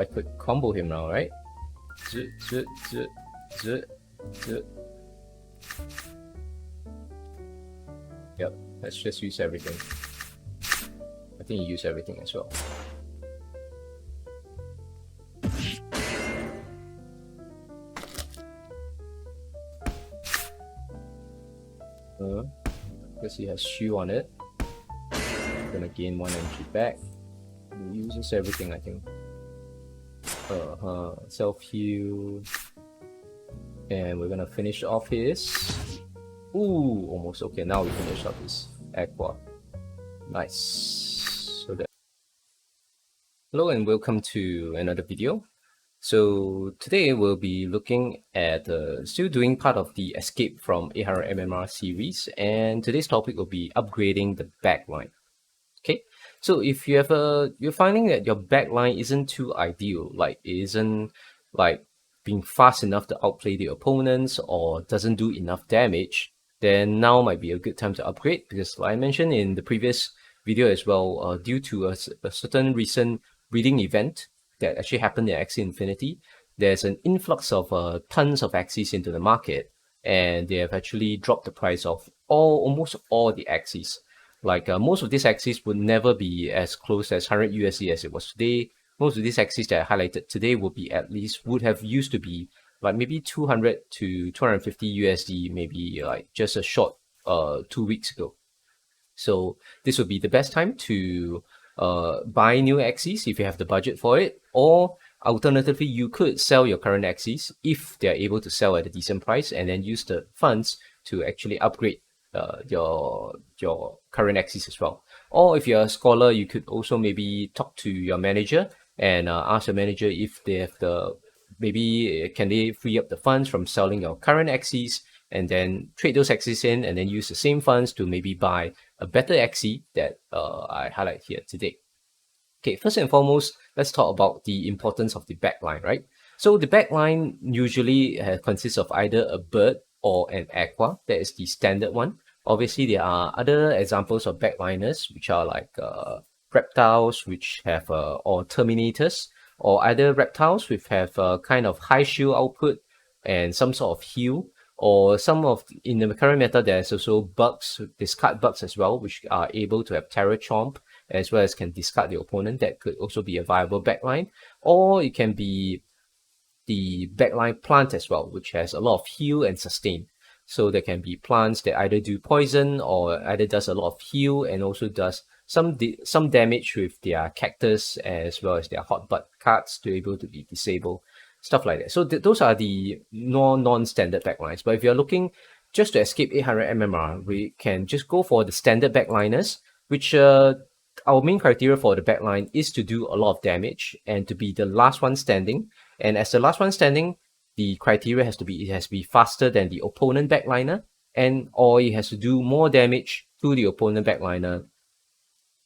I could combo him now, right? Z, z, z, z, z. Yep, let's just use everything. I think you use everything as well. Because he has shoe on it. I'm gonna gain 1 entry back. He uses everything, I think. Self-heal. And we're gonna finish off his... Ooh, almost. Okay, now we finish off his Aqua. Nice. So that... Hello and welcome to another video. So today we'll be looking at still doing part of the Escape from 800 MMR series, and today's topic will be upgrading the backline. Okay, so if you have you're finding that your backline isn't too ideal, like it isn't like being fast enough to outplay the opponents or doesn't do enough damage, then now might be a good time to upgrade, because like I mentioned in the previous video as well, due to a certain recent breeding event that actually happened in Axie Infinity, there's an influx of tons of Axies into the market, and they have actually dropped the price of almost all the Axies. Like most of these Axies would never be as close as 100 USD as it was today. Most of these Axies that I highlighted today would have used to be like maybe 200 to 250 USD, maybe like just a short 2 weeks ago. So this would be the best time to buy new Axies if you have the budget for it, or alternatively you could sell your current Axies if they are able to sell at a decent price, and then use the funds to actually upgrade your current Axies as well. Or if you're a scholar, you could also maybe talk to your manager and ask your manager if they have can they free up the funds from selling your current Axies, and then trade those Axies in, and then use the same funds to maybe buy a better Axie that I highlight here today. Okay, first and foremost, let's talk about the importance of the backline, right? So the backline usually consists of either a bird or an aqua. That is the standard one. Obviously, there are other examples of backliners, which are like reptiles, which have or terminators, or either reptiles which have kind of high shield output and some sort of heal, or in the current meta there's also bugs, discard bugs as well, which are able to have terror chomp as well as can discard the opponent. That could also be a viable backline. Or it can be the backline plant as well, which has a lot of heal and sustain. So there can be plants that either do poison or either does a lot of heal and also does some damage with their cactus as well as their hotbud cards to be able to be disabled. Stuff like that. So those are the non-standard backlines. But if you're looking just to escape 800 MMR, we can just go for the standard backliners, which our main criteria for the backline is to do a lot of damage and to be the last one standing. And as the last one standing, the criteria has to be faster than the opponent backliner, or it has to do more damage to the opponent backliner,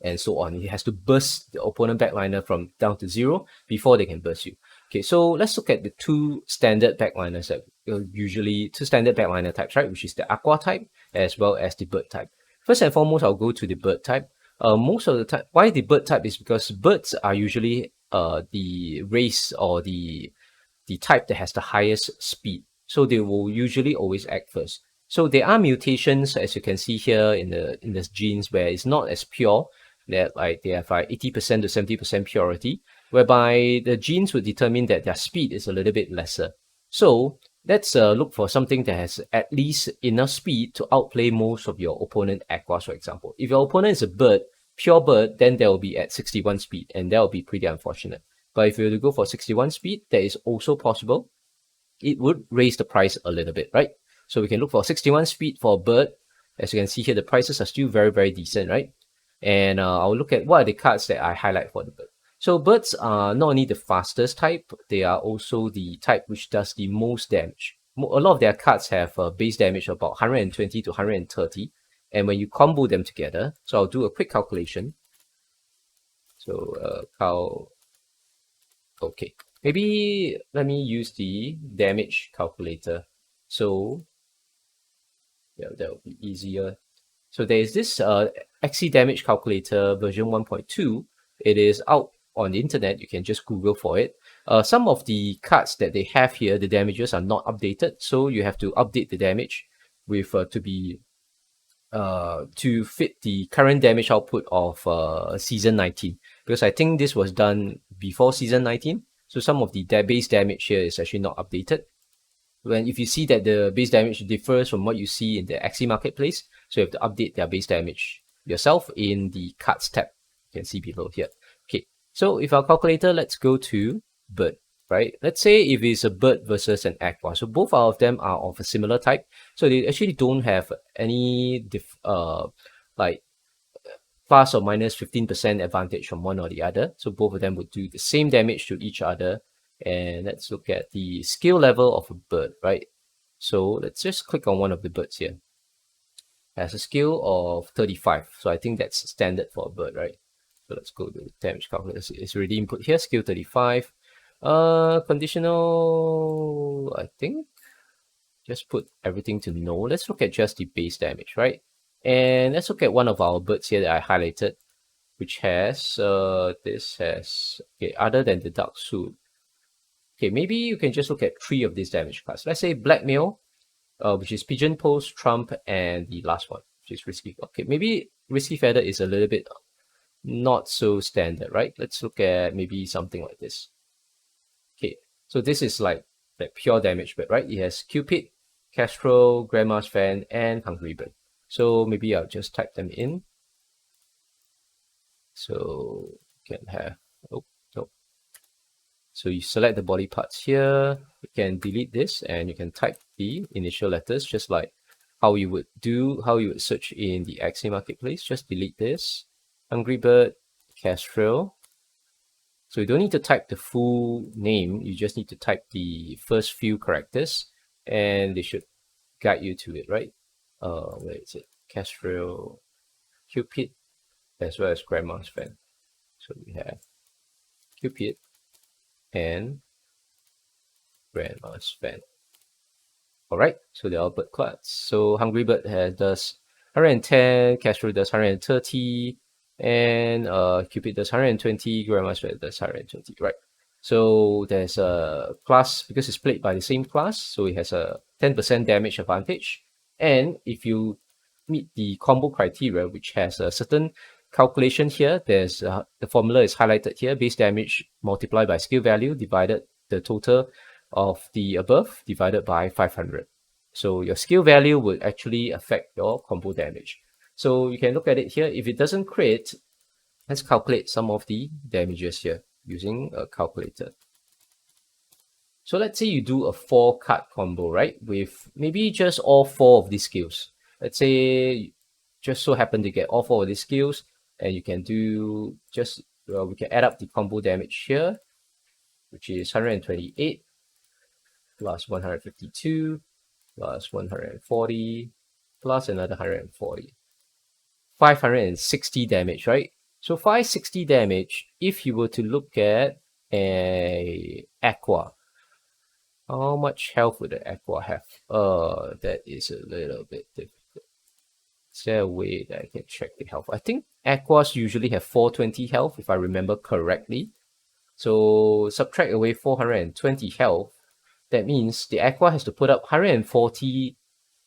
and so on. It has to burst the opponent backliner from down to 0 before they can burst you. Okay, so let's look at the two standard backliners that usually two standard backliner types, right? Which is the aqua type as well as the bird type. First and foremost, I'll go to the bird type. Most of the time, why the bird type is because birds are usually the race or the type that has the highest speed. So they will usually always act first. So there are mutations, as you can see here in the genes, where it's not as pure, that like they have like 80% to 70% purity, whereby the genes would determine that their speed is a little bit lesser. So let's look for something that has at least enough speed to outplay most of your opponent aquas, for example. If your opponent is a bird, pure bird, then they will be at 61 speed, and that will be pretty unfortunate. But if you were to go for 61 speed, that is also possible. It would raise the price a little bit, right? So we can look for 61 speed for a bird. As you can see here, the prices are still very, very decent, right? And I'll look at what are the cards that I highlight for the bird. So birds are not only the fastest type, they are also the type which does the most damage. A lot of their cards have base damage of about 120 to 130. And when you combo them together, so I'll do a quick calculation. So okay, maybe let me use the damage calculator. So yeah, that will be easier. So there is this Axie damage calculator version 1.2. It is out on the internet, you can just Google for it. Some of the cards that they have here, the damages are not updated, so you have to update the damage with to fit the current damage output of season 19, because I think this was done before season 19. So some of the base damage here is actually not updated. If you see that the base damage differs from what you see in the Axie marketplace, so you have to update their base damage yourself in the cards tab. You can see below here. Okay, so if our calculator, let's go to bird, right? Let's say if it's a bird versus an aqua. So both of them are of a similar type. So they actually don't have any like plus or minus 15% advantage from one or the other. So both of them would do the same damage to each other. And let's look at the skill level of a bird, right? So let's just click on one of the birds here. It has a skill of 35. So I think that's standard for a bird, right? So let's go to the damage calculator. It's already input here, skill 35. Conditional, I think. Just put everything to no. Let's look at just the base damage, right? And let's look at one of our birds here that I highlighted, which has, this has, okay, other than the dark suit. Okay, maybe you can just look at 3 of these damage cards. Let's say Blackmail, which is Pigeon, Post, Trump, and the last one, which is Risky. Okay, maybe Risky Feather is a little bit not so standard, right? Let's look at maybe something like this. Okay, so this is like the pure damage bird, right? It has Cupid, Kestrel, Grandma's Fan, and Hungry Bird. So maybe I'll just type them in. So you can have, oh, no. So you select the body parts here. You can delete this and you can type the initial letters, just like how you would search in the Axie marketplace. Just delete this. Hungry Bird, Kestrel. So you don't need to type the full name. You just need to type the first few characters and they should guide you to it, right? Where is it? Kestrel, Cupid, as well as Grandma's Fan. So we have Cupid and Grandma's Fan. Alright, so they are bird cards. So Hungry Bird does 110, Kestrel does 130, and Cupid does 120, Grandma's Fan does 120, right? So there's a class, because it's played by the same class, so it has a 10% damage advantage. And if you meet the combo criteria, which has a certain calculation here, there's the formula is highlighted here: base damage multiplied by skill value divided the total of the above divided by 500. So your skill value would actually affect your combo damage. So you can look at it here. If it doesn't crit, let's calculate some of the damages here using a calculator. So let's say you do a 4-card combo, right? With maybe just all 4 of these skills. Let's say just so happen to get all 4 of these skills, and you can do just, we can add up the combo damage here, which is 128 plus 152 plus 140 plus another 140. 560 damage, right? So 560 damage, if you were to look at a Aqua, how much health would the Aqua have? That is a little bit difficult. Is there a way that I can check the health? I think Aquas usually have 420 health, if I remember correctly. So subtract away 420 health. That means the Aqua has to put up 140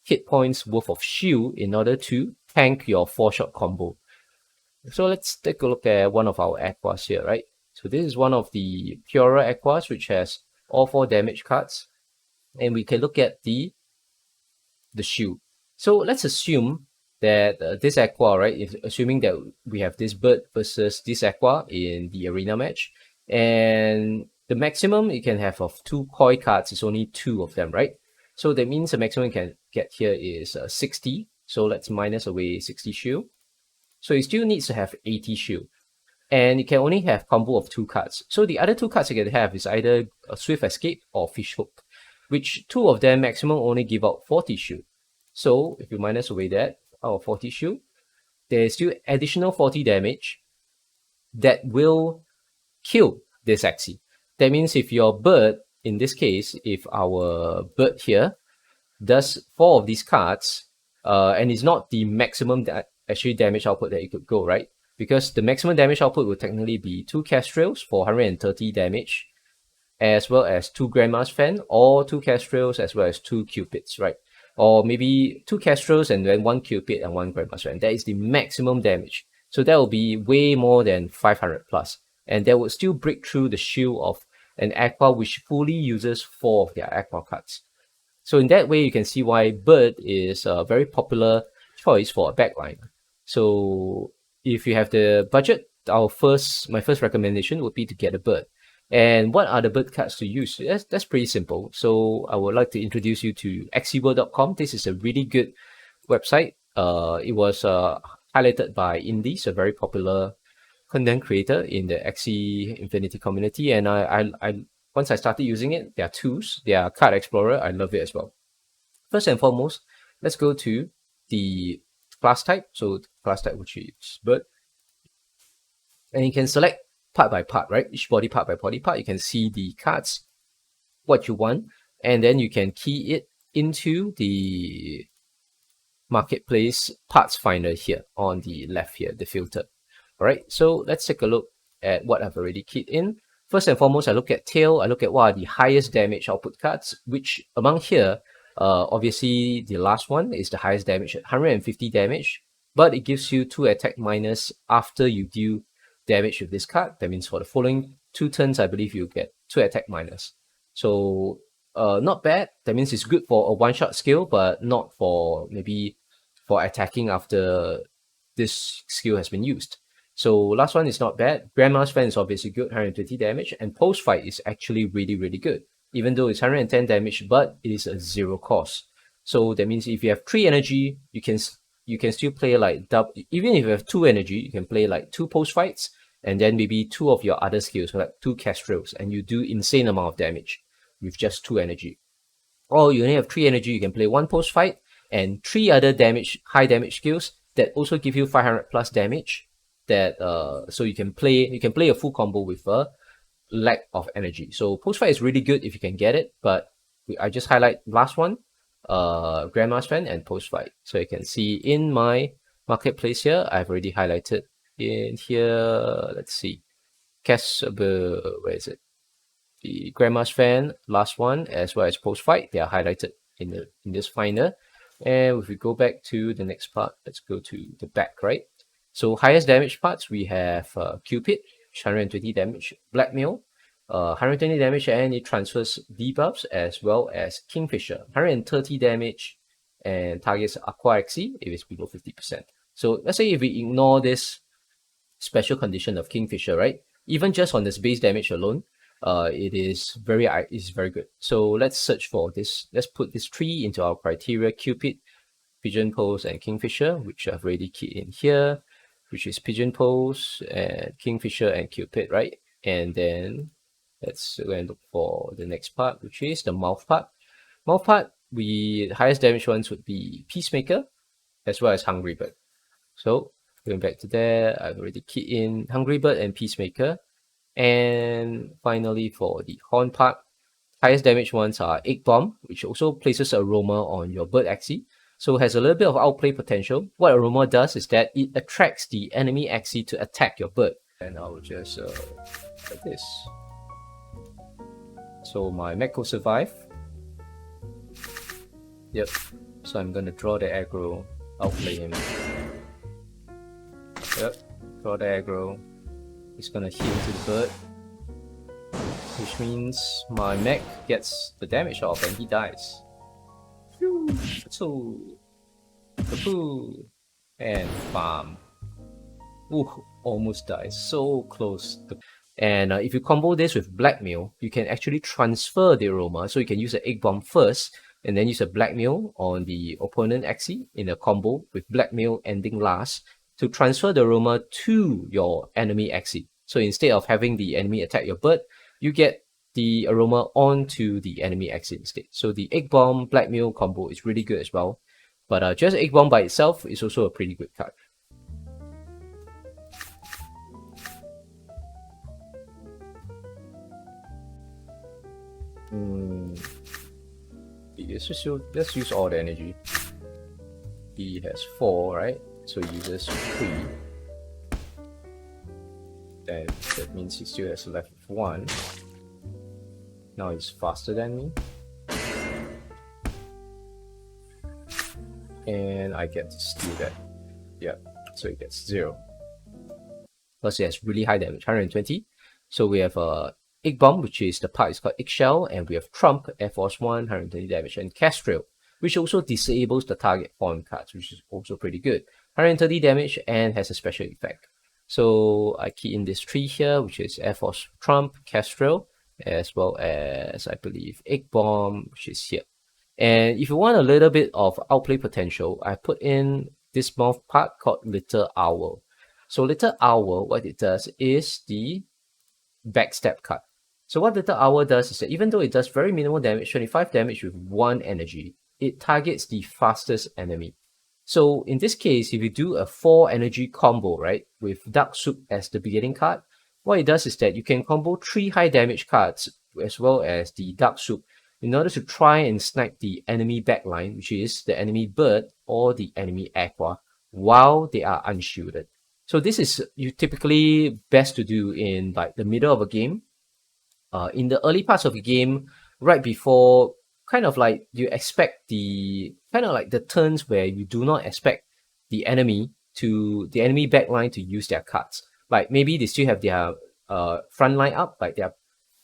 hit points worth of shield in order to tank your 4-shot combo. So let's take a look at one of our Aquas here, right? So this is one of the purer Aquas, which has all 4 damage cards, and we can look at the shield. So let's assume that this Aqua, right, is assuming that we have this bird versus this Aqua in the arena match, and the maximum you can have of 2 koi cards is only 2 of them, right? So that means the maximum you can get here is 60. So let's minus away 60 shield. So it still needs to have 80 shield. And you can only have combo of 2 cards. So the other 2 cards you can have is either a Swift Escape or Fish Hook, which 2 of them maximum only give out 40 shield. So if you minus away that out of 40 shield, there is still additional 40 damage that will kill this Axie. That means if your bird, in this case, if our bird here does 4 of these cards, and it's not the maximum that actually damage output that it could go, right? because the maximum damage output will technically be 2 Kestrels for 130 damage, as well as 2 Granma's Fan, or 2 Kestrels as well as 2 Cupids, right? Or maybe 2 Kestrels and then 1 Cupid and 1 Granma's Fan. That is the maximum damage. So that will be way more than 500 plus. And that would still break through the shield of an Aqua which fully uses 4 of their Aqua cards. So in that way, you can see why Bird is a very popular choice for a backline. So if you have the budget, my first recommendation would be to get a Bird. And what are the bird cards to use? That's pretty simple. So I would like to introduce you to axieworld.com. This is a really good website. It was highlighted by Indies, a very popular content creator in the Axie Infinity community. And I once I started using it, their tools, their card explorer, I love it as well. First and foremost, let's go to the class type. So the class type, which is bird. And you can select part by part, right? Each body part by body part. You can see the cards, what you want, and then you can key it into the marketplace parts finder here on the left here, the filter. All right, so let's take a look at what I've already keyed in. First and foremost, I look at tail. I look at what are the highest damage output cards, which among here, obviously the last one is the highest damage at 150 damage, but it gives you 2 attack minus after you deal damage with this card. That means for the following 2 turns, I believe you get 2 attack minus. So not bad. That means it's good for a one-shot skill, but not for maybe for attacking after this skill has been used. So last one is not bad. Granma's Fan is obviously good, 120 damage, and post fight is actually really good. Even though it's 110 damage, but it is a 0 cost. So that means if you have 3 energy, you can still play like double. Even if you have 2 energy, you can play like 2 post fights, and then maybe 2 of your other skills, like 2 Kestrels, and you do insane amount of damage with just 2 energy. Or you only have 3 energy, you can play 1 post fight and 3 other high damage skills that also give you 500 plus damage. That so you can play a full combo with a lack of energy. So post fight is really good if you can get it, but I just highlight last one, Granma's Fan and post fight. So you can see in my marketplace here, I've already highlighted in here. Let's see, where is it? The Granma's Fan, last one, as well as post fight. They are highlighted in this finder. And if we go back to the next part, let's go to the back, right? So highest damage parts, we have Cupid, 120 damage, Blackmail, 120 damage, and it transfers debuffs, as well as Kingfisher, 130 damage, and targets Aqua Axie if it's below 50%. So let's say if we ignore this special condition of Kingfisher, right? Even just on this base damage alone, it is very good. So let's search for this. Let's put this 3 into our criteria: Cupid, Pigeon Pose, and Kingfisher, which I've already keyed in here, which is Pigeon Pose and Kingfisher and Cupid, right? And then let's go and look for the next part, which is the mouth part. Mouth part, the highest damage ones would be Peacemaker as well as Hungry Bird. So going back to there, I've already keyed in Hungry Bird and Peacemaker. And finally, for the horn part, highest damage ones are Egg Bomb, which also places Aroma on your Bird Axie. So it has a little bit of outplay potential. What Aroma does is that it attracts the enemy Axie to attack your bird. And I'll just like this. So my mech will survive. Yep. So I'm gonna draw the aggro, outplay him. Yep. Draw the aggro. He's gonna heal to the bird, which means my mech gets the damage off and he dies. So, kapoo, and bam. Ooh, almost dies. So close. And if you combo this with Blackmail, you can actually transfer the Aroma. So you can use the Egg Bomb first, and then use a Blackmail on the opponent Axie in a combo with Blackmail ending last to transfer the Aroma to your enemy Axie. So instead of having the enemy attack your bird, you get the Aroma onto the enemy Axie instead. So the Egg Bomb Blackmail combo is really good as well. But just Egg Bomb by itself is also a pretty good card. Let's use all the energy. He has 4, right? So he uses 3. then that means he still has left with 1. Now he's faster than me. And I get to steal that. Yeah, so he gets 0. Plus he has really high damage, 120. So we have Egg Bomb, which is the part is called Eggshell, and we have Trump, Air Force 1, 120 damage, and Kestrel, which also disables the target pawn cards, which is also pretty good. 130 damage and has a special effect. So I key in this tree here, which is Air Force Trump, Kestrel, as well as, I believe, Egg Bomb, which is here. And if you want a little bit of outplay potential, I put in this small part called Little Owl. So Little Owl, what it does is the backstab card. So what Little Owl does is that even though it does very minimal damage, 25 damage with 1 energy, it targets the fastest enemy. So in this case, if you do a 4 energy combo, right, with Dark Soup as the beginning card, what it does is that you can combo 3 high damage cards as well as the Dark Soup in order to try and snipe the enemy backline, which is the enemy bird or the enemy aqua, while they are unshielded. So this is typically best to do in like the middle of a game. In the early parts of the game, right before, kind of like you expect the kind of like the turns where you do not expect the enemy backline to use their cards. Like maybe they still have their front line up, like their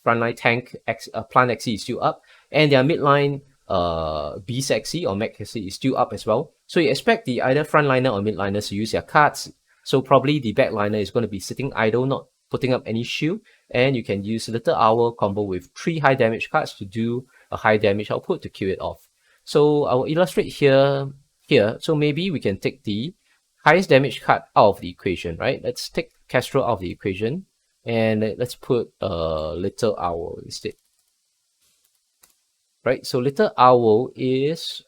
frontline tank plant Axie is still up, and their midline beast Axie or mech Axie is still up as well. So you expect the either frontliner or midliners to use their cards. So probably the backliner is going to be sitting idle, not putting up any shield, and you can use Little Owl combo with 3 high damage cards to do a high damage output to kill it off. So I will illustrate here. So maybe we can take the highest damage card out of the equation, right? Let's take Kestrel out of the equation. And let's put Little Owl instead. Right, so Little Owl is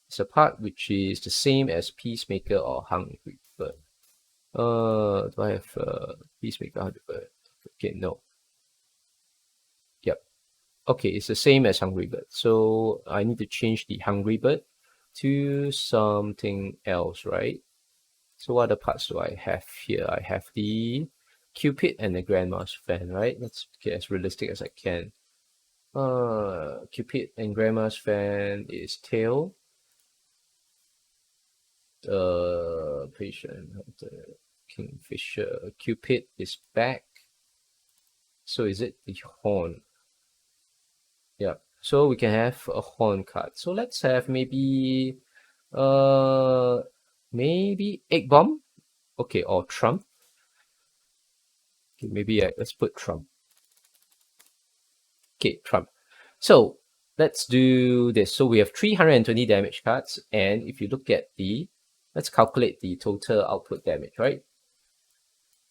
it's a part which is the same as Peacemaker or Hungry Bird. Do I have Peacemaker, Hungry Bird? Okay, no. Yep. Okay, it's the same as Hungry Bird. So I need to change the Hungry Bird to something else, right? So what other parts do I have here? I have the Cupid and the Granma's fan, right? Let's get as realistic as I can. Cupid and Granma's fan is tail. The Pigeon, the Kingfisher. Cupid is back. So is it the horn? Yeah. So we can have a horn card. So let's have maybe Egg Bomb, okay, or Trump. Okay, maybe let's put Trump. Okay, Trump. So let's do this. So we have 320 damage cards, and if you look at let's calculate the total output damage, right?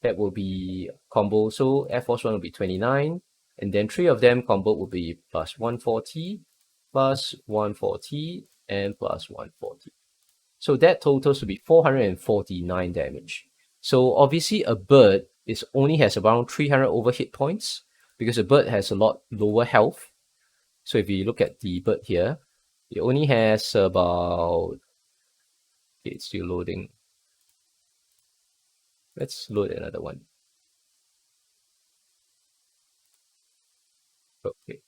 That will be combo. So Air Force 1 will be 29, and then 3 of them combo will be plus 140, plus 140, and plus 140. So that totals to be 449 damage. So obviously a bird only has around 300 over hit points because a bird has a lot lower health. So if you look at the bird here, it only has about, okay, it's still loading. Let's load another one. Okay,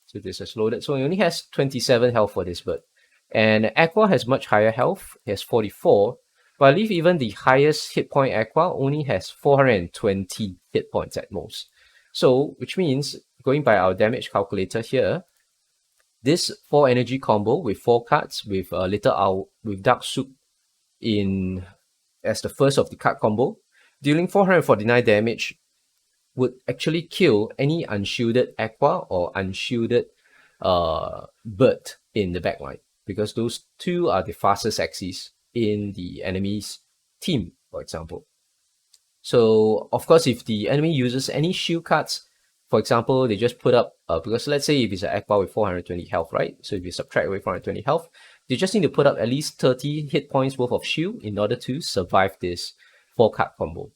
so this is loaded. So it only has 27 health for this bird. And Aqua has much higher health, it has 44, but I believe even the highest hit point Aqua only has 420 hit points at most. So, which means, going by our damage calculator here, this 4 energy combo with 4 cards with Little Owl, with Dark Soup as the first of the card combo, dealing 449 damage would actually kill any unshielded Aqua or unshielded bird in the backline, because those two are the fastest Axies in the enemy's team, for example. So, of course, if the enemy uses any shield cards, for example, they just put up, because let's say if it's an Aqua with 420 health, right? So if you subtract away 420 health, they just need to put up at least 30 hit points worth of shield in order to survive this 4-card combo.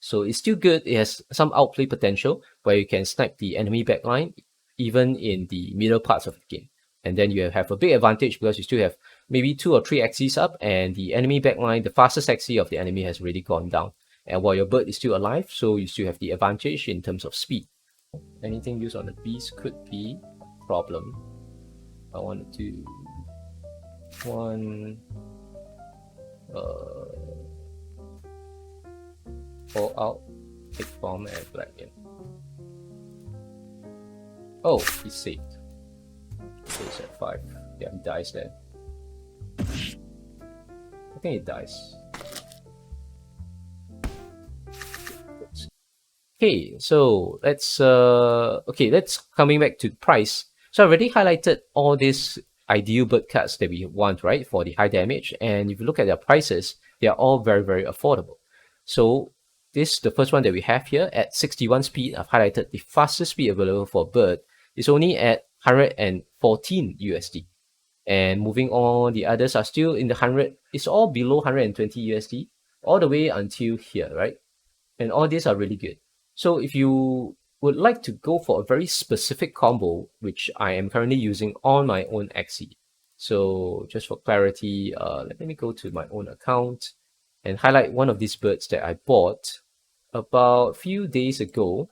So it's still good. It has some outplay potential where you can snipe the enemy backline even in the middle parts of the game. And then you have a big advantage because you still have maybe 2 or 3 Axies up, and the enemy backline, the fastest Axie of the enemy has already gone down. And while your bird is still alive, so you still have the advantage in terms of speed. Anything used on the beast could be a problem. I want to do one all out, big bomb, and blackmail. Oh, he's saved. He's at 5. Yeah, he dies there. I think he dies. Okay, so let's coming back to the price. So I already highlighted all these ideal bird cards that we want, right, for the high damage. And if you look at their prices, they are all very, very affordable. So this, the first one that we have here at 61 speed, I've highlighted the fastest speed available for bird is only at 114 USD. And moving on, the others are still in the 100. It's all below 120 USD all the way until here, right? And all these are really good. So if you would like to go for a very specific combo, which I am currently using on my own Axie. So just for clarity, let me go to my own account and highlight one of these birds that I bought about a few days ago,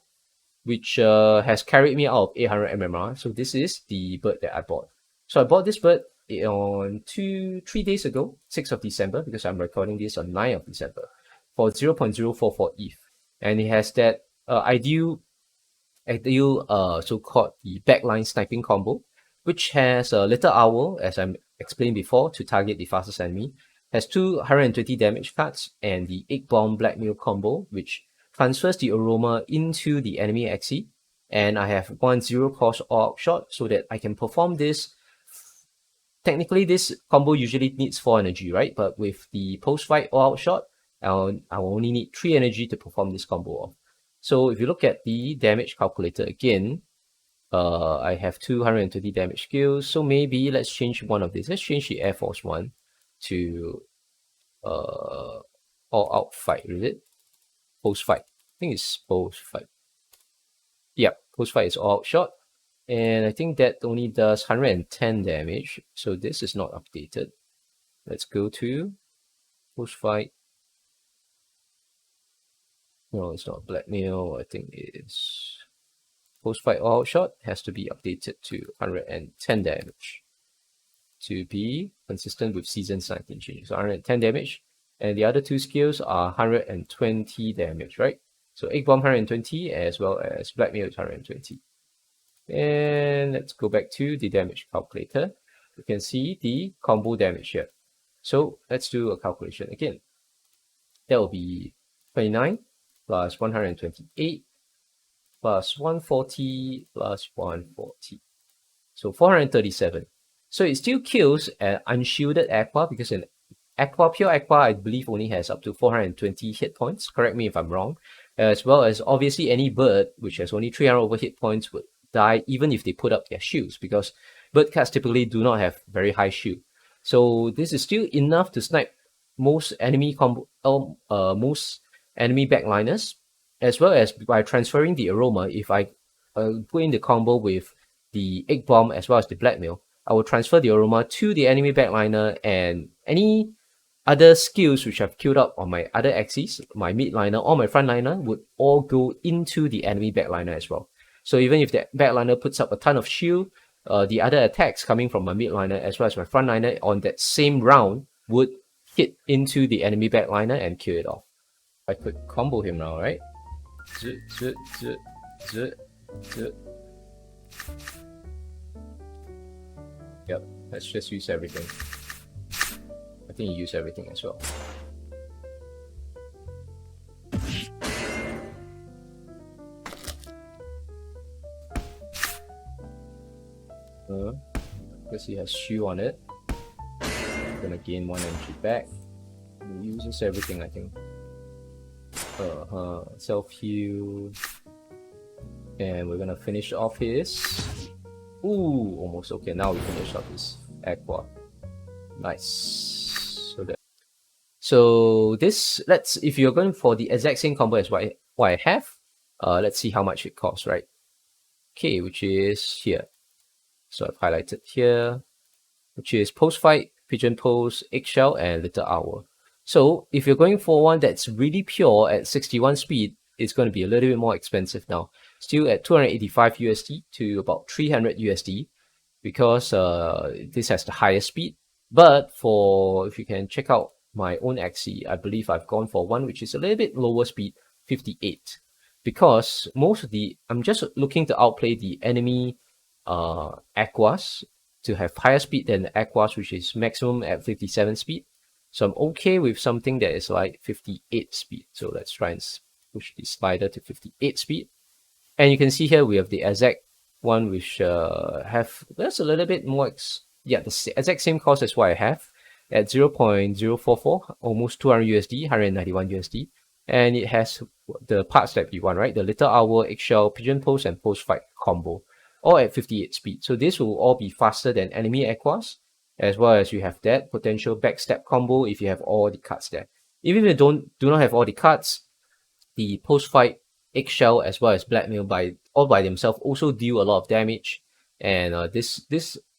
which has carried me out of 800 MMR. So this is the bird that I bought. So I bought this bird on 3 days ago, 6th of December, because I'm recording this on 9th of December, for 0.044 ETH. And it has that ideal so-called the backline sniping combo, which has a little owl, as I explained before, to target the fastest enemy, has 220 damage cards, and the egg bomb blackmail combo, which transfers the aroma into the enemy Axie. And I have one 0-cost all-out shot so that I can perform this. Technically, this combo usually needs 4 energy, right? But with the post-fight all-out shot, I will only need 3 energy to perform this combo off. So if you look at the damage calculator again, I have 220 damage skills. So maybe let's change one of these. Let's change the Air Force one to all-out fight, is it? Post-fight. I think it's post-fight. Yep, post-fight is all-out shot. And I think that only does 110 damage. So this is not updated. Let's go to post-fight. No, it's not blackmail. I think it's post-fight all-out shot. Has to be updated to 110 damage to be consistent with Season's 19 changes. So 110 damage. And the other 2 skills are 120 damage, right? So Egg Bomb 120 as well as Blackmail is 120. And let's go back to the damage calculator. You can see the combo damage here. So let's do a calculation again. That will be 29 plus 128 plus 140 plus 140. So 437. So it still kills an unshielded Aqua, because an Aqua, pure Aqua, I believe only has up to 420 hit points. Correct me if I'm wrong. As well as obviously any bird which has only 300 over hit points would die even if they put up their shields, because bird cards typically do not have very high shield. So this is still enough to snipe most enemy backliners, as well as by transferring the aroma. If I put in the combo with the Egg Bomb as well as the Blackmail, I will transfer the aroma to the enemy backliner, and any other skills which I've queued up on my other Axies, my midliner or my frontliner, would all go into the enemy backliner as well. So even if the backliner puts up a ton of shield, the other attacks coming from my midliner as well as my frontliner on that same round would hit into the enemy backliner and kill it off. I could combo him now, right? Yep, let's just use everything. I think you use everything as well. Because he has shoe on it. I'm gonna gain 1 energy back. He uses everything, I think. Self-heal. And we're gonna finish off his... Ooh, almost. Okay, now we finish off his Aqua. Nice. So this, if you're going for the exact same combo as what I have, let's see how much it costs, right? Okay, which is here. So I've highlighted here, which is post-fight Pigeon, Eggshell, and Little Owl. So if you're going for one that's really pure at 61 speed, it's going to be a little bit more expensive now. Still at 285 USD to about 300 USD because this has the highest speed. But for, if you can check out my own Axie, I believe I've gone for one which is a little bit lower speed, 58. Because most of the, I'm just looking to outplay the enemy Aquas to have higher speed than the Aquas, which is maximum at 57 speed. So I'm okay with something that is like 58 speed. So let's try and push the slider to 58 speed. And you can see here we have the exact one which that's a little bit more, the exact same cost as what I have at 0.044, almost 200 USD, 191 USD. And it has the parts that we want, right? The Little Owl, Eggshell, Pigeon Post, and Post Fight combo, all at 58 speed. So this will all be faster than enemy Aquas, as well as you have that potential backstab combo if you have all the cards there. Even if you do not have all the cards, the Post Fight, Eggshell, as well as Blackmail all by themselves also deal a lot of damage. And this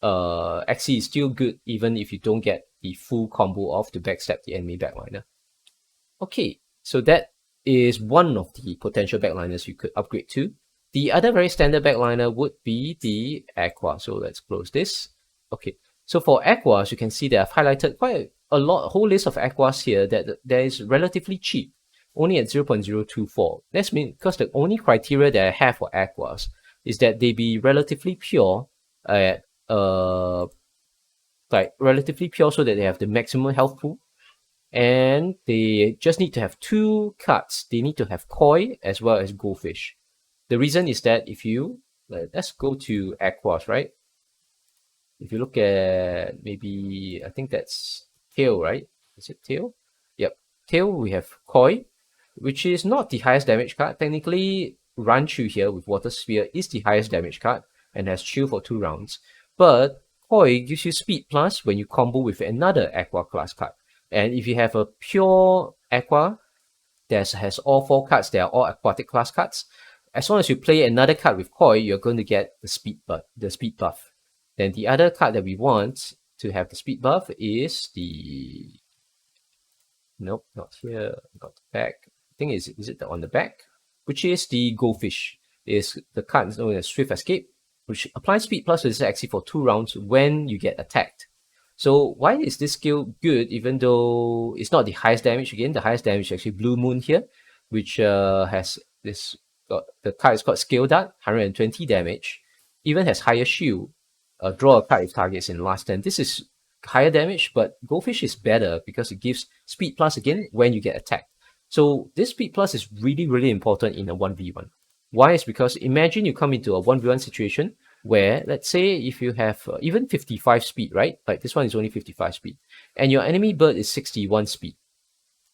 Axie is still good even if you don't get the full combo off to backstab the enemy backliner. Okay, so that is one of the potential backliners you could upgrade to. The other very standard backliner would be the Aqua. So let's close this. Okay, so for Aquas, you can see that I've highlighted quite a whole list of Aquas here that is relatively cheap, only at 0.024. That's because the only criteria that I have for Aquas is that they be relatively pure at relatively pure so that they have the maximum health pool. And they just need to have two cards. They need to have Koi as well as Goldfish. The reason is that if you, let's go to Aquas, right? If you look at maybe, I think that's Tail, right? Is it Tail? Yep. Tail, we have Koi, which is not the highest damage card. Technically, Ranchu here with Water Sphere is the highest damage card and has Chill for 2 rounds. But Koi gives you Speed Plus when you combo with another Aqua class card. And if you have a pure Aqua that has all 4 cards, they are all aquatic class cards. As long as you play another card with Koi, you're going to get the speed buff. Then the other card that we want to have the speed buff is the, nope, not here, not the back. I think is it on the back? Which is the Goldfish. Is the card known as Swift Escape, which applies speed plus to this Axie for 2 rounds when you get attacked. So why is this skill good even though it's not the highest damage? Again, the highest damage is actually Blue Moon here, which has this, the card is called Scale Dart, 120 damage, even has higher shield. Draw a card if targets in last turn. This is higher damage, but Goldfish is better because it gives speed plus again when you get attacked. So this speed plus is really, really important in a 1v1. Why? Is because imagine you come into a 1v1 situation where, let's say, if you have even 55 speed, right? Like this one is only 55 speed, and your enemy bird is 61 speed.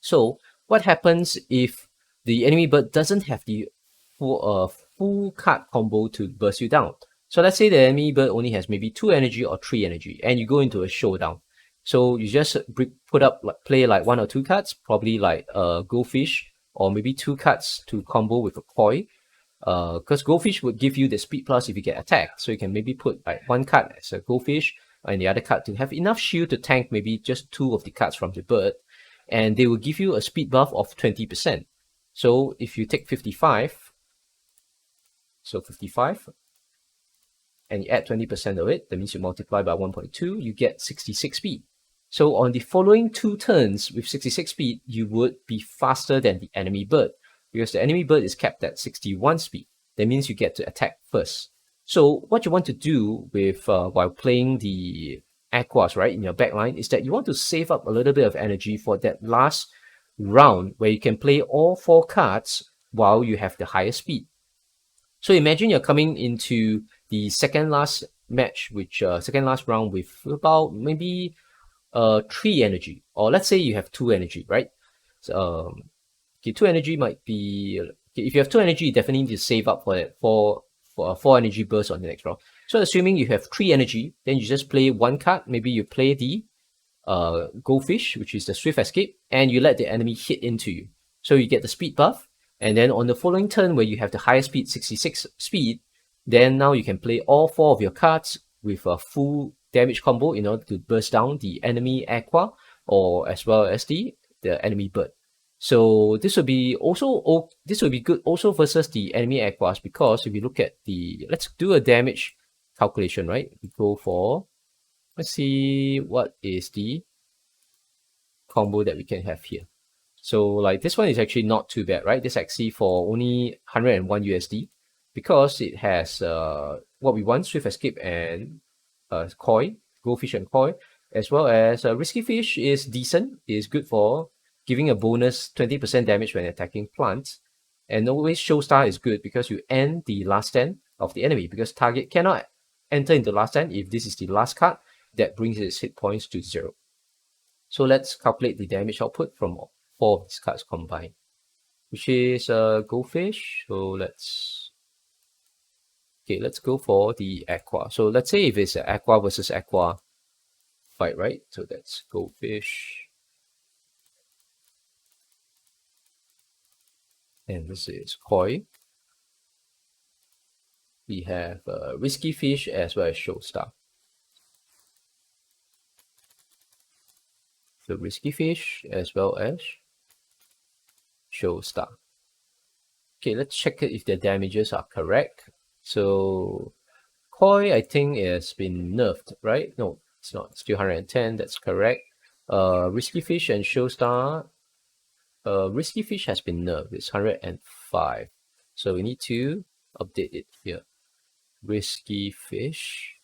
So what happens if the enemy bird doesn't have the full card combo to burst you down? So let's say the enemy bird only has maybe 2 energy or 3 energy, and you go into a showdown. So you just play like 1 or 2 cards, probably like Goldfish, or maybe 2 cards to combo with a Koi. Because Goldfish would give you the speed plus if you get attacked. So you can maybe put like 1 card as a Goldfish and the other card to have enough shield to tank maybe just 2 of the cards from the bird. And they will give you a speed buff of 20%. So if you take 55, so 55, and you add 20% of it, that means you multiply by 1.2, you get 66 speed. So on the following 2 turns with 66 speed, you would be faster than the enemy bird, because the enemy bird is capped at 61 speed. That means you get to attack first. So what you want to do with while playing the Aquas, right, in your backline, is that you want to save up a little bit of energy for that last round where you can play all 4 cards while you have the highest speed. So imagine you're coming into the second last match, which second last round with about maybe 3 energy, or let's say you have 2 energy, right? So, okay, 2 energy might be, okay, if you have 2 energy, you definitely need to save up for that for a 4 energy burst on the next round. So assuming you have 3 energy, then you just play 1 card. Maybe you play the Goldfish, which is the Swift Escape, and you let the enemy hit into you. So you get the speed buff, and then on the following turn where you have the highest speed, 66 speed, then now you can play all 4 of your cards with a full damage combo in order to burst down the enemy Aqua or as well as the enemy bird. So this will be good also versus the enemy Aquas, because if you look at let's do a damage calculation, right? We go for, let's see what is the combo that we can have here. So like this one is actually not too bad, right? This Axie for only 101 USD, because it has what we want, Swift Escape and Koi, Goldfish and Koi, as well as Risky Fish is decent, is good for giving a bonus 20% damage when attacking plants. And always Shoal Star is good because you end the last stand of the enemy, because target cannot enter into last stand if this is the last card that brings its hit points to 0. So let's calculate the damage output from 4 of these cards combined, which is Goldfish. So let's go for the Aqua. So let's say if it's an Aqua versus Aqua fight, right? So that's Goldfish. And this is Koi. We have Risky Fish as well as Shoal Star. So Risky Fish as well as Shoal Star. Okay, let's check if the damages are correct. So Koi, I think, has been nerfed, right? No, it's not. It's still 110. That's correct. Risky Fish and Shoal Star. Risky Fish has been nerfed. It's 105. So we need to update it here. Risky Fish.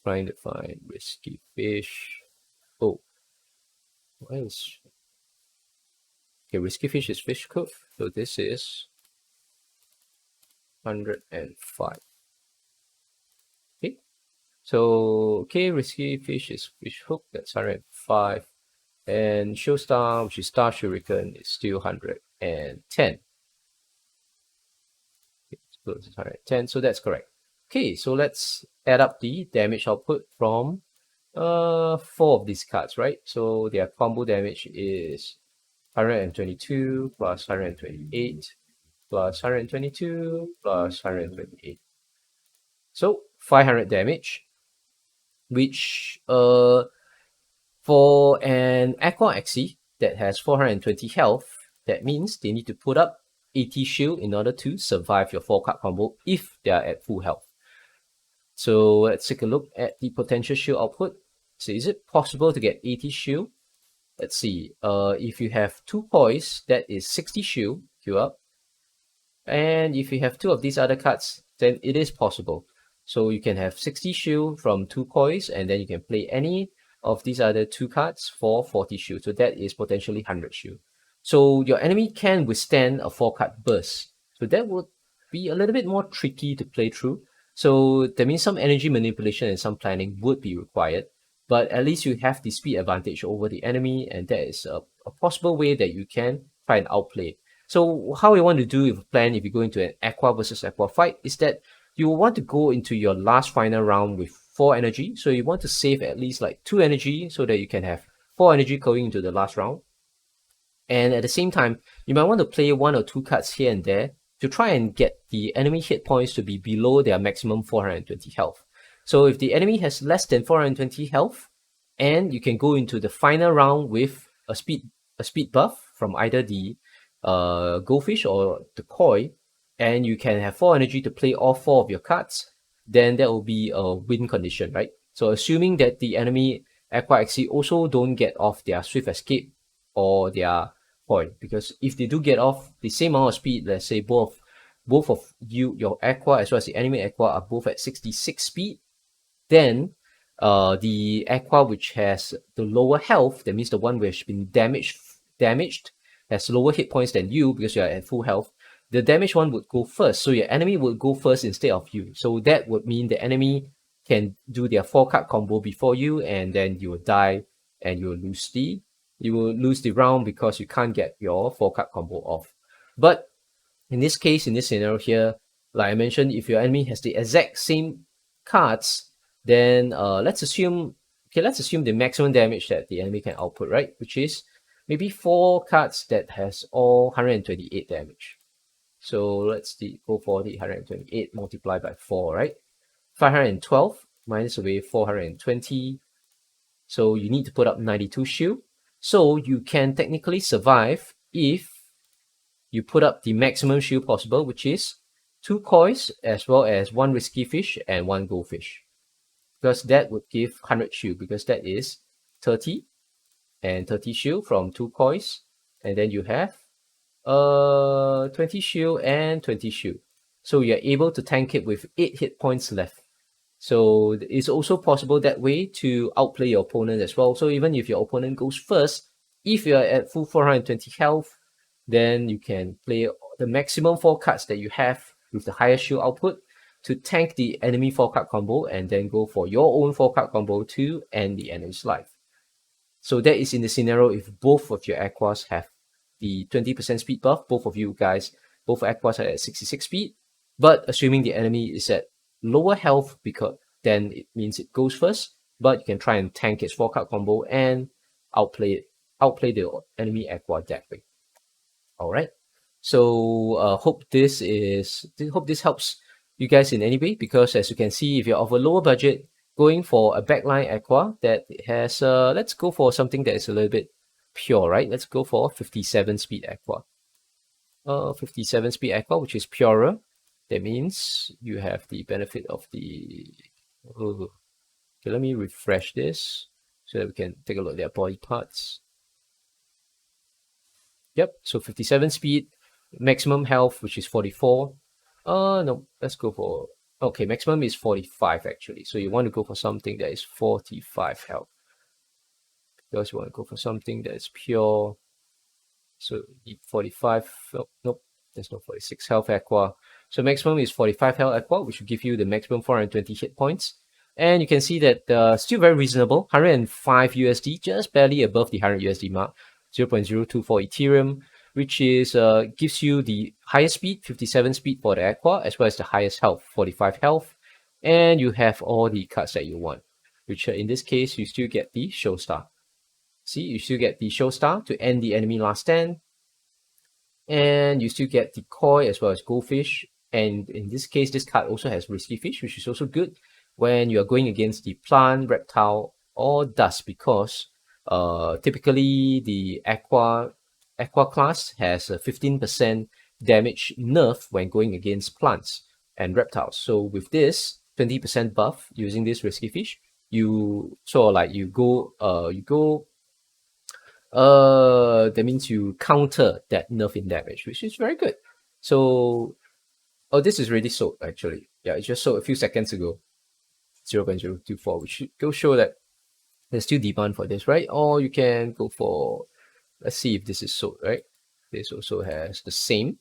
Trying to find Risky Fish. Oh, why is... Okay, Risky Fish is fish code. So this is 105. Okay. So, okay, Risky Fish is fish hook. That's 105. And Shoal Star, which is Star Shuriken, is still 110. Okay, so it's 110. So that's correct. Okay, so let's add up the damage output from 4 of these cards, right? So their combo damage is 122 plus 128 plus 122 plus 128. So 500 damage, which for an Aqua Axie that has 420 health, that means they need to put up 80 shield in order to survive your 4-card combo if they are at full health. So let's take a look at the potential shield output. So is it possible to get 80 shield? Let's see. If you have 2 Kois, that is 60 shield queue up. And if you have 2 of these other cards, then it is possible. So you can have 60 shield from 2 Kois, and then you can play any of these other 2 cards for 40 shield. So that is potentially 100 shield. So your enemy can withstand a 4-card burst. So that would be a little bit more tricky to play through. So that means some energy manipulation and some planning would be required. But at least you have the speed advantage over the enemy, and that is a possible way that you can try and outplay. So how you want to do with a plan if you go into an Aqua versus Aqua fight is that you want to go into your last final round with 4 energy. So you want to save at least like 2 energy so that you can have 4 energy going into the last round. And at the same time, you might want to play 1 or 2 cards here and there to try and get the enemy hit points to be below their maximum 420 health. So if the enemy has less than 420 health, and you can go into the final round with a speed buff from either the Goldfish or the Koi, and you can have 4 energy to play all 4 of your cards, then that will be a win condition, right? So assuming that the enemy Aqua Axie also don't get off their Swift Escape or their Koi, because if they do get off the same amount of speed, let's say both of you, your Aqua as well as the enemy Aqua are both at 66 speed, then the Aqua which has the lower health, that means the one which has been damaged has lower hit points than you because you are at full health, the damaged one would go first. So your enemy would go first instead of you. So that would mean the enemy can do their 4-card combo before you, and then you will die and you will lose the round because you can't get your 4-card combo off. But in this case, in this scenario here, like I mentioned, if your enemy has the exact same cards, then let's assume the maximum damage that the enemy can output, right? Which is maybe 4 cards that has all 128 damage. So let's go for the 128 multiplied by 4, right? 512 minus away 420. So you need to put up 92 shield. So you can technically survive if you put up the maximum shield possible, which is 2 coins as well as 1 risky fish and 1 goldfish. Because that would give 100 shield, because that is 30 and 30 shield from 2 coins. And then you have 20 shield and 20 shield. So you're able to tank it with 8 hit points left. So it's also possible that way to outplay your opponent as well. So even if your opponent goes first, if you're at full 420 health, then you can play the maximum 4 cards that you have with the highest shield output to tank the enemy 4 card combo and then go for your own 4 card combo to end the enemy's life. So that is in the scenario if both of your Aquas have the 20% speed buff, both of you guys, both Aquas are at 66 speed, but assuming the enemy is at lower health, because then it means it goes first, but you can try and tank its 4 card combo and outplay the enemy Aqua that way. Alright, so hope this helps you guys in any way, because as you can see, if you're of a lower budget, going for a backline Aqua that has let's go for something that is a little bit pure, right? Let's go for 57 speed Aqua. 57 speed Aqua, which is purer. That means you have the benefit of the okay, let me refresh this so that we can take a look at their body parts. Yep, so 57 speed, maximum health, which is 44. No, let's go for, okay, maximum is 45 actually. So you want to go for something that is 45 health. Because you want to go for something that is pure. So 45, oh, nope, there's no 46 health Aqua. So maximum is 45 health Aqua, which will give you the maximum 420 hit points. And you can see that still very reasonable, 105 USD, just barely above the 100 USD mark, 0.024 Ethereum, which is gives you the highest speed, 57 speed for the Aqua, as well as the highest health, 45 health. And you have all the cards that you want, which in this case, you still get the Shoal Star. See, you still get the Shoal Star to end the enemy last stand. And you still get the Koi as well as Goldfish. And in this case, this card also has Risky Fish, which is also good when you are going against the plant, reptile, or dust, because typically the Aqua class has a 15% damage nerf when going against plants and reptiles. So with this 20% buff using this Risky Fish, you sort of like that means you counter that nerf in damage, which is very good. So, oh, this is already sold actually. Yeah, it just sold a few seconds ago, 0.024, which go show that there's still demand for this, right? Or you can go for, let's see if this is sold, right? This also has the same.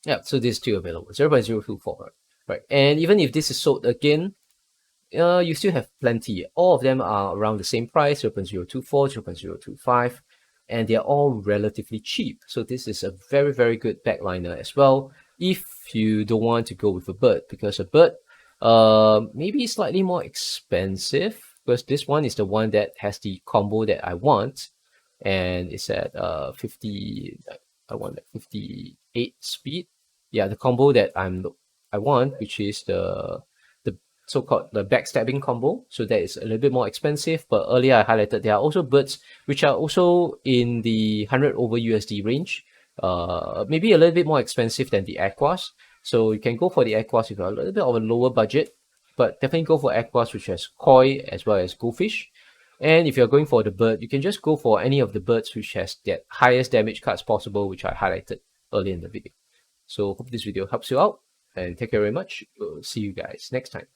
Yeah, so this is still available, 0.024, right? And even if this is sold again, you still have plenty. All of them are around the same price, 0.024, 0.025, and they're all relatively cheap. So this is a very, very good backliner as well, if you don't want to go with a bird, because a bird maybe slightly more expensive, because this one is the one that has the combo that I want, and it's at 50, I want at 58 speed. Yeah, the combo that I want, which is the so-called the backstabbing combo. So that is a little bit more expensive, but earlier I highlighted there are also birds which are also in the 100 over USD range, maybe a little bit more expensive than the Aquas. So you can go for the Aquas if you're a little bit of a lower budget, but definitely go for Aquas which has Koi as well as Goldfish. And if you're going for the bird, you can just go for any of the birds which has that highest damage cards possible, which I highlighted earlier in the video. So hope this video helps you out, and take care very much. We'll see you guys next time.